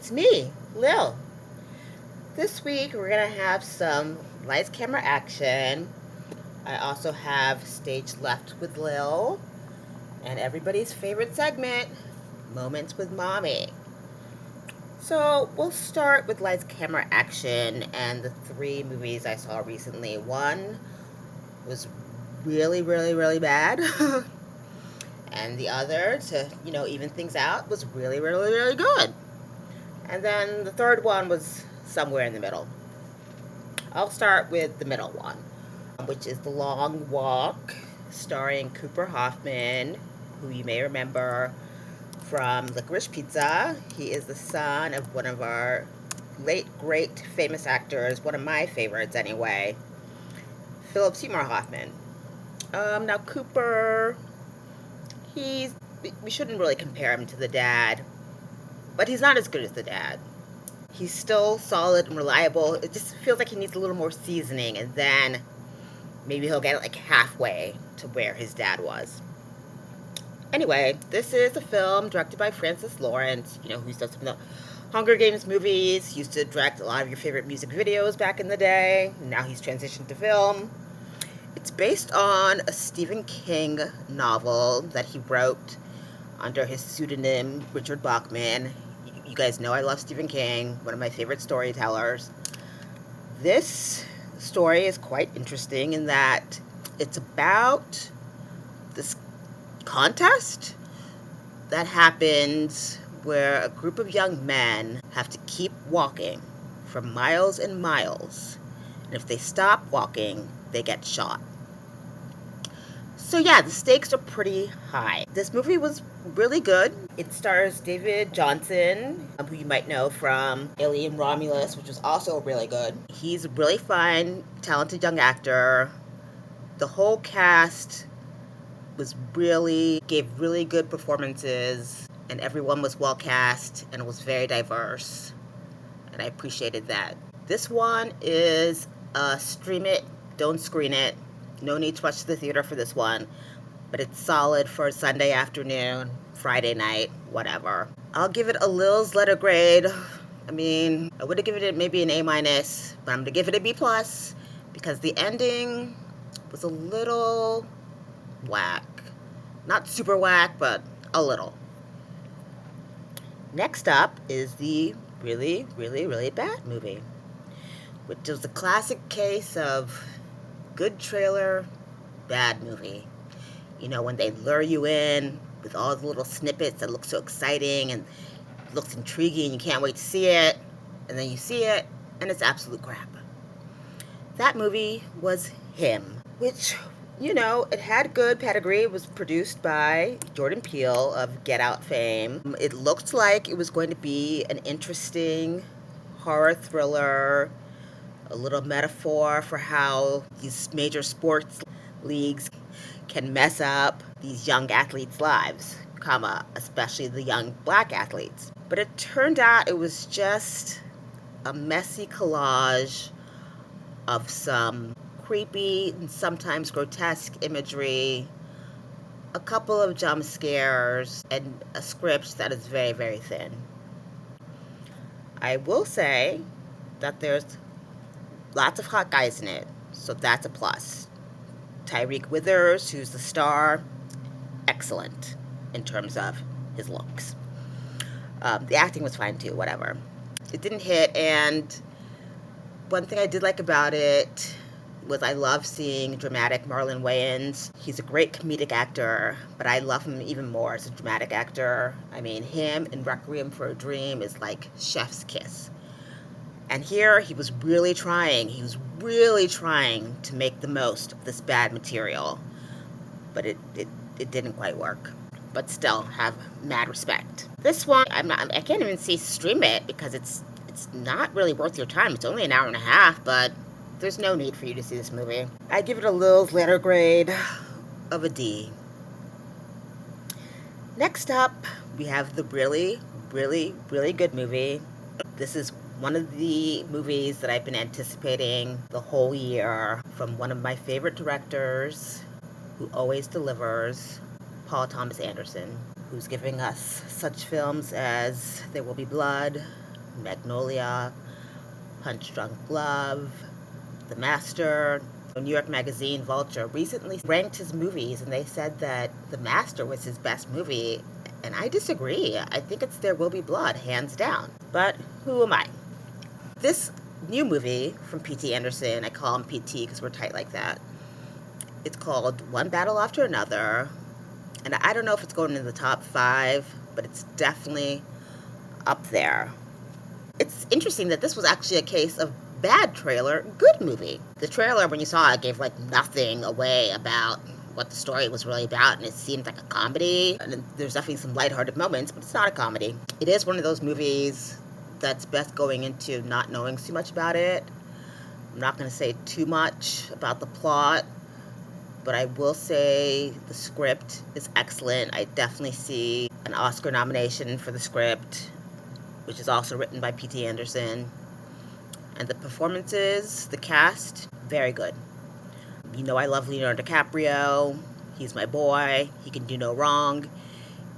It's me, Lil. This week we're gonna have some lights, camera, action. I also have Stage Left with Lil and everybody's favorite segment, Moments with Mommy. So we'll start with lights, camera, action and the three movies I saw recently. One was really, really, really bad. And the other, to even things out, was really, really, really good. And then the third one was somewhere in the middle. I'll start with the middle one, which is The Long Walk, starring Cooper Hoffman, who you may remember from Licorice Pizza. He is the son of one of our late, great, famous actors, one of my favorites anyway, Philip Seymour Hoffman. Now, Cooper, we shouldn't really compare him to the dad, but he's not as good as the dad. He's still solid and reliable. It just feels like he needs a little more seasoning, and then maybe he'll get it like halfway to where his dad was. Anyway, this is a film directed by Francis Lawrence, who's done some of the Hunger Games movies. He used to direct a lot of your favorite music videos back in the day. Now he's transitioned to film. It's based on a Stephen King novel that he wrote under his pseudonym, Richard Bachman. You guys know I love Stephen King, one of my favorite storytellers. This story is quite interesting in that it's about this contest that happens where a group of young men have to keep walking for miles and miles. And if they stop walking, they get shot. So yeah, the stakes are pretty high. This movie was really good. It stars David Johnson, who you might know from Alien Romulus, which was also really good. He's a really fine, talented young actor. The whole cast gave really good performances, and everyone was well cast, and it was very diverse, and I appreciated that. This one is stream it, don't screen it. No need to rush to the theater for this one, but it's solid for Sunday afternoon, Friday night, whatever. I'll give it a Lil's letter grade. I would have given it maybe an A-, but I'm gonna give it a B+, because the ending was a little whack. Not super whack, but a little. Next up is the really, really, really bad movie, which is a classic case of good trailer, bad movie. When they lure you in with all the little snippets that look so exciting and looks intriguing, you can't wait to see it, and then you see it, and it's absolute crap. That movie was Him, which, it had good pedigree. It was produced by Jordan Peele of Get Out fame. It looked like it was going to be an interesting horror thriller, a little metaphor for how these major sports leagues can mess up these young athletes' lives, especially the young black athletes. But it turned out it was just a messy collage of some creepy and sometimes grotesque imagery, a couple of jump scares, and a script that is very, very thin. I will say that there's lots of hot guys in it, so that's a plus. Tyreek Withers, who's the star, excellent in terms of his looks. The acting was fine too, whatever. It didn't hit, and one thing I did like about it was I love seeing dramatic Marlon Wayans. He's a great comedic actor, but I love him even more as a dramatic actor. Him in Requiem for a Dream is like chef's kiss. And here he was really trying. He was really trying to make the most of this bad material. But it didn't quite work. But still, have mad respect. This one, I can't even stream it because it's not really worth your time. It's only an hour and a half, but there's no need for you to see this movie. I give it a Lil's letter grade of a D. Next up, we have the really, really, really good movie. This is one of the movies that I've been anticipating the whole year from one of my favorite directors who always delivers, Paul Thomas Anderson, who's giving us such films as There Will Be Blood, Magnolia, Punch Drunk Love, The Master. New York Magazine, Vulture, recently ranked his movies, and they said that The Master was his best movie, and I disagree. I think it's There Will Be Blood, hands down. But who am I? This new movie from P.T. Anderson, I call him P.T. because we're tight like that. It's called One Battle After Another, and I don't know if it's going in the top 5, but it's definitely up there. It's interesting that this was actually a case of bad trailer, good movie. The trailer, when you saw it, gave like nothing away about what the story was really about, and it seemed like a comedy. And there's definitely some lighthearted moments, but it's not a comedy. It is one of those movies that's best going into not knowing too much about it. I'm not going to say too much about the plot, but I will say the script is excellent. I definitely see an Oscar nomination for the script, which is also written by P.T. Anderson. And the performances, the cast, very good. You know I love Leonardo DiCaprio. He's my boy. He can do no wrong.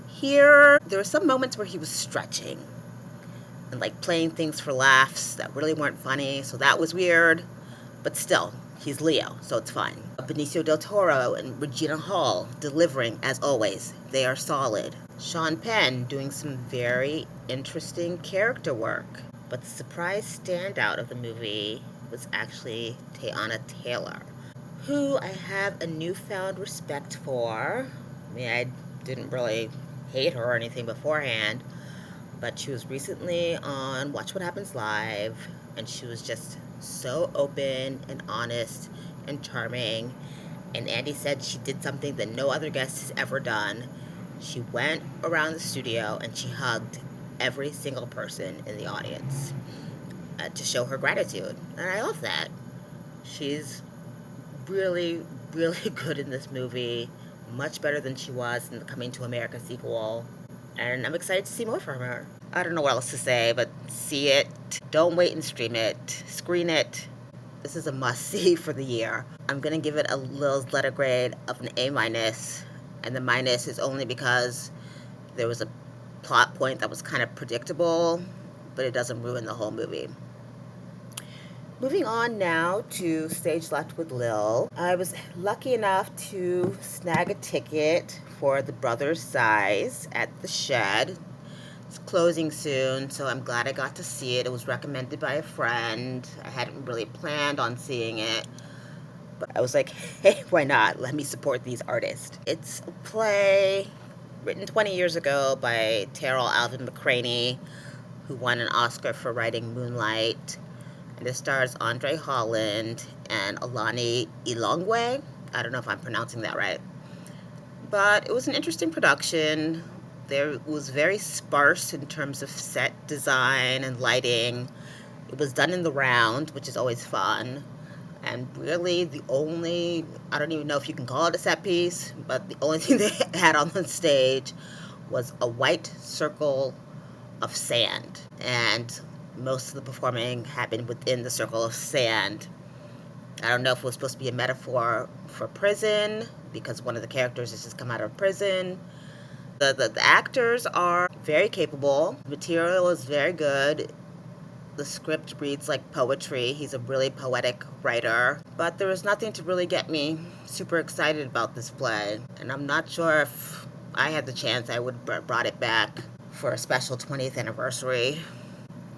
Here, there were some moments where he was stretching and like playing things for laughs that really weren't funny, so that was weird. But still, he's Leo, so it's fine. Benicio del Toro and Regina Hall delivering, as always. They are solid. Sean Penn doing some very interesting character work. But the surprise standout of the movie was actually Teyana Taylor, who I have a newfound respect for. I mean, I didn't really hate her or anything beforehand, but she was recently on Watch What Happens Live, and she was just so open and honest and charming. And Andy said she did something that no other guest has ever done. She went around the studio and she hugged every single person in the audience to show her gratitude. And I love that. She's really, really good in this movie. Much better than she was in the Coming to America sequel. And I'm excited to see more from her. I don't know what else to say, but see it. Don't wait and stream it. Screen it. This is a must-see for the year. I'm going to give it a Lil's letter grade of an A-. And the minus is only because there was a plot point that was kind of predictable, but it doesn't ruin the whole movie. Moving on now to Stage Left with Lil. I was lucky enough to snag a ticket for The Brothers' Size at the Shed. It's closing soon, so I'm glad I got to see it. It was recommended by a friend. I hadn't really planned on seeing it, but I was like, hey, why not? Let me support these artists. It's a play written 20 years ago by Terrell Alvin McCraney, who won an Oscar for writing Moonlight. And it stars Andre Holland and Alani Ilongwe. I don't know if I'm pronouncing that right. But it was an interesting production. There was very sparse in terms of set design and lighting. It was done in the round, which is always fun. And really the only, I don't even know if you can call it a set piece, but the only thing they had on the stage was a white circle of sand. And most of the performing happened within the circle of sand. I don't know if it was supposed to be a metaphor for prison, because one of the characters has just come out of prison. The actors are very capable. The material is very good. The script reads like poetry. He's a really poetic writer. But there was nothing to really get me super excited about this play. And I'm not sure if I had the chance, I would have brought it back for a special 20th anniversary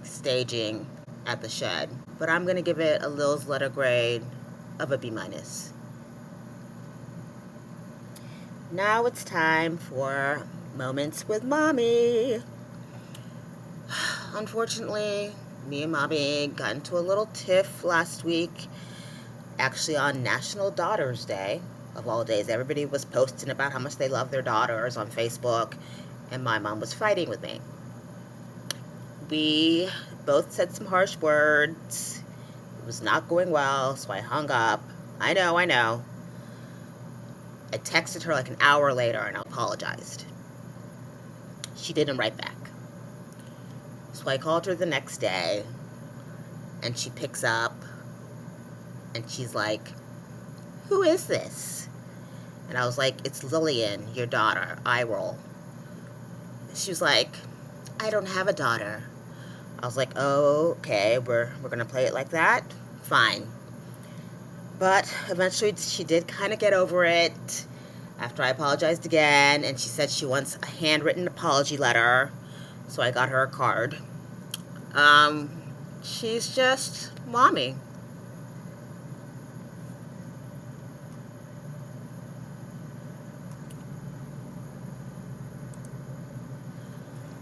staging at the Shed. But I'm going to give it a Lil's letter grade of a B-. Now it's time for Moments with Mommy. Unfortunately, me and Mommy got into a little tiff last week, actually on National Daughters Day, of all days. Everybody was posting about how much they love their daughters on Facebook, and my mom was fighting with me. We both said some harsh words. It was not going well, so I hung up. I know. I texted her like an hour later and I apologized. She didn't write back. So I called her the next day, and she picks up, and she's like, who is this? And I was like, it's Lillian, your daughter. Eye roll. She was like, I don't have a daughter. I was like, oh, okay, we're gonna play it like that? Fine. But eventually she did kind of get over it after I apologized again, and she said she wants a handwritten apology letter, so I got her a card. She's just mommy.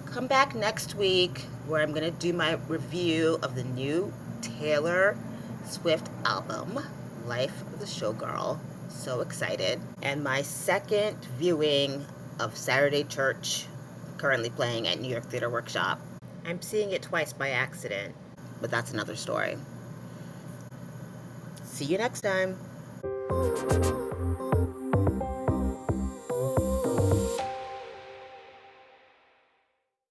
Come back next week where I'm going to do my review of the new Taylor Swift album, Life of the Showgirl. So excited. And my second viewing of Saturday Church, currently playing at New York Theater Workshop. I'm seeing it twice by accident, but that's another story. See you next time.